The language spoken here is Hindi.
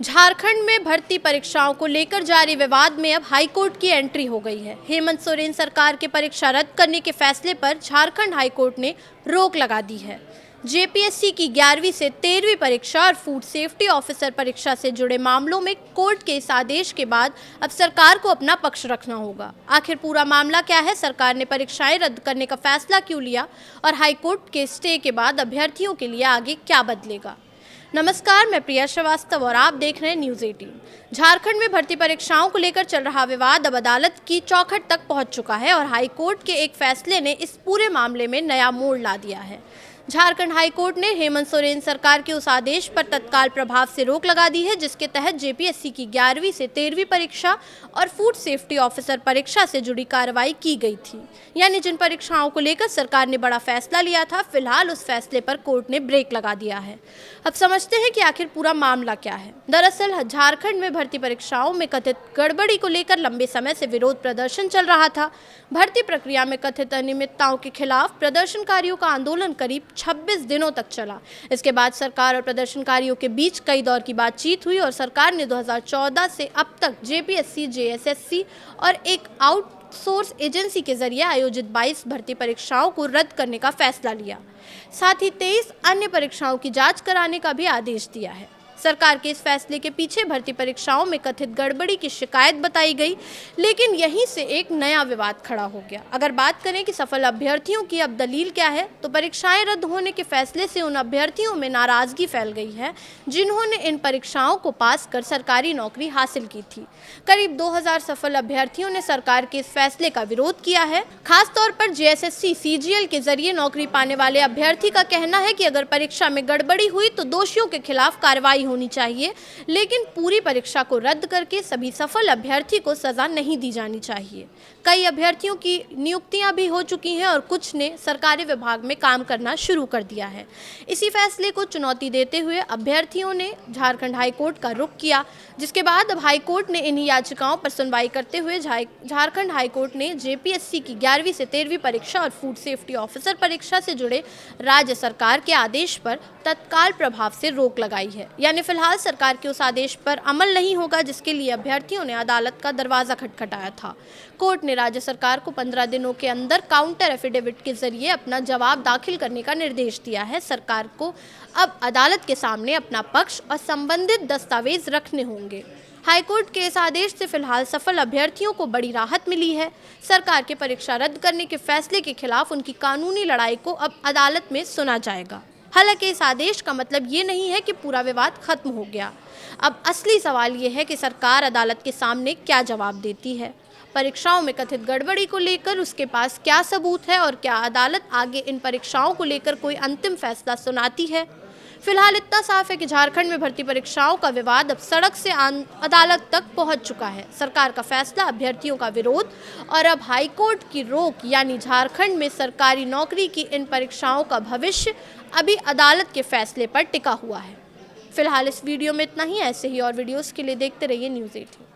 झारखंड में भर्ती परीक्षाओं को लेकर जारी विवाद में अब हाईकोर्ट की एंट्री हो गई है। हेमंत सोरेन सरकार के परीक्षा रद्द करने के फैसले पर झारखंड हाईकोर्ट ने रोक लगा दी है। जेपीएससी की 11वीं से 13वीं परीक्षा और फूड सेफ्टी ऑफिसर परीक्षा से जुड़े मामलों में कोर्ट के इस आदेश के बाद अब सरकार को अपना पक्ष रखना होगा। आखिर पूरा मामला क्या है, सरकार ने परीक्षाएं रद्द करने का फैसला क्यों लिया और हाईकोर्ट के स्टे के बाद अभ्यर्थियों के लिए आगे क्या बदलेगा। नमस्कार, मैं प्रिया श्रीवास्तव और आप देख रहे हैं न्यूज़ 18। झारखंड में भर्ती परीक्षाओं को लेकर चल रहा विवाद अब अदालत की चौखट तक पहुंच चुका है और हाईकोर्ट के एक फैसले ने इस पूरे मामले में नया मोड़ ला दिया है। झारखंड हाईकोर्ट ने हेमंत सोरेन सरकार के उस आदेश पर तत्काल प्रभाव से रोक लगा दी है जिसके तहत जेपीएससी की 11वीं से 13वीं परीक्षा और फूड सेफ्टी ऑफिसर परीक्षा से जुड़ी कार्रवाई की गई थी। यानी जिन परीक्षाओं को लेकर सरकार ने बड़ा फैसला लिया था, फिलहाल उस फैसले पर कोर्ट ने ब्रेक लगा दिया है। अब समझते हैं कि आखिर पूरा मामला क्या है। दरअसल झारखंड में भर्ती परीक्षाओं में कथित गड़बड़ी को लेकर लंबे समय से विरोध प्रदर्शन चल रहा था। भर्ती प्रक्रिया में कथित अनियमितताओं के खिलाफ प्रदर्शनकारियों का आंदोलन करीब 26 दिनों तक चला। इसके बाद सरकार और प्रदर्शनकारियों के बीच कई दौर की बातचीत हुई और सरकार ने 2014 से अब तक जेपीएससी, जेएसएससी और एक आउटसोर्स एजेंसी के जरिए आयोजित 22 भर्ती परीक्षाओं को रद्द करने का फैसला लिया। साथ ही 23 अन्य परीक्षाओं की जांच कराने का भी आदेश दिया है। सरकार के इस फैसले के पीछे भर्ती परीक्षाओं में कथित गड़बड़ी की शिकायत बताई गई, लेकिन यहीं से एक नया विवाद खड़ा हो गया। अगर बात करें कि सफल अभ्यर्थियों की अब दलील क्या है, तो परीक्षाएं रद्द होने के फैसले से उन अभ्यर्थियों में नाराजगी फैल गई है जिन्होंने इन परीक्षाओं को पास कर सरकारी नौकरी हासिल की थी। करीब 2000 सफल अभ्यर्थियों ने सरकार के इस फैसले का विरोध किया है। खासतौर पर जेएसएससी सीजीएल के जरिए नौकरी पाने वाले अभ्यर्थी का कहना है कि अगर परीक्षा में गड़बड़ी हुई तो दोषियों के खिलाफ कार्रवाई होनी चाहिए, लेकिन पूरी परीक्षा को रद्द करके सभी सफल अभ्यर्थी को सजा नहीं दी जानी चाहिए। कई अभ्यर्थियों की नियुक्तियां भी हो चुकी हैं और कुछ ने सरकारी विभाग में काम करना शुरू कर दिया है। इसी फैसले को चुनौती देते हुए अभ्यर्थियों ने झारखंड हाईकोर्ट का रुख किया, जिसके बाद अब हाईकोर्ट ने इन्हीं याचिकाओं पर सुनवाई करते हुए झारखंड हाईकोर्ट ने जेपीएससी की 11वीं से 13वीं परीक्षा और फूड सेफ्टी ऑफिसर परीक्षा से जुड़े राज्य सरकार के आदेश पर तत्काल प्रभाव से रोक लगाई है। यानी फिलहाल सरकार के उस आदेश पर अमल नहीं होगा जिसके लिए अभ्यर्थियों ने अदालत का दरवाजा खटखटाया था। कोर्ट ने राज्य सरकार को 15 दिनों के अंदर काउंटर एफिडेविट के जरिए अपना जवाब दाखिल करने का निर्देश दिया है। सरकार को अब अदालत के सामने अपना पक्ष और संबंधित दस्तावेज रखने होंगे। हाईकोर्ट के इस आदेश से फिलहाल सफल अभ्यर्थियों को बड़ी राहत मिली है। सरकार के परीक्षा रद्द करने के फैसले के खिलाफ उनकी कानूनी लड़ाई को अब अदालत में सुना जाएगा। हालांकि इस आदेश का मतलब ये नहीं है कि पूरा विवाद खत्म हो गया। अब असली सवाल ये है कि सरकार अदालत के सामने क्या जवाब देती है। परीक्षाओं में कथित गड़बड़ी को लेकर उसके पास क्या सबूत है और क्या अदालत आगे इन परीक्षाओं को लेकर कोई अंतिम फैसला सुनाती है। फिलहाल इतना साफ है कि झारखंड में भर्ती परीक्षाओं का विवाद अब सड़क से अदालत तक पहुंच चुका है। सरकार का फैसला, अभ्यर्थियों का विरोध और अब हाईकोर्ट की रोक, यानी झारखंड में सरकारी नौकरी की इन परीक्षाओं का भविष्य अभी अदालत के फैसले पर टिका हुआ है। फिलहाल इस वीडियो में इतना ही। ऐसे ही और वीडियोस के लिए देखते रहिए न्यूज़ 18।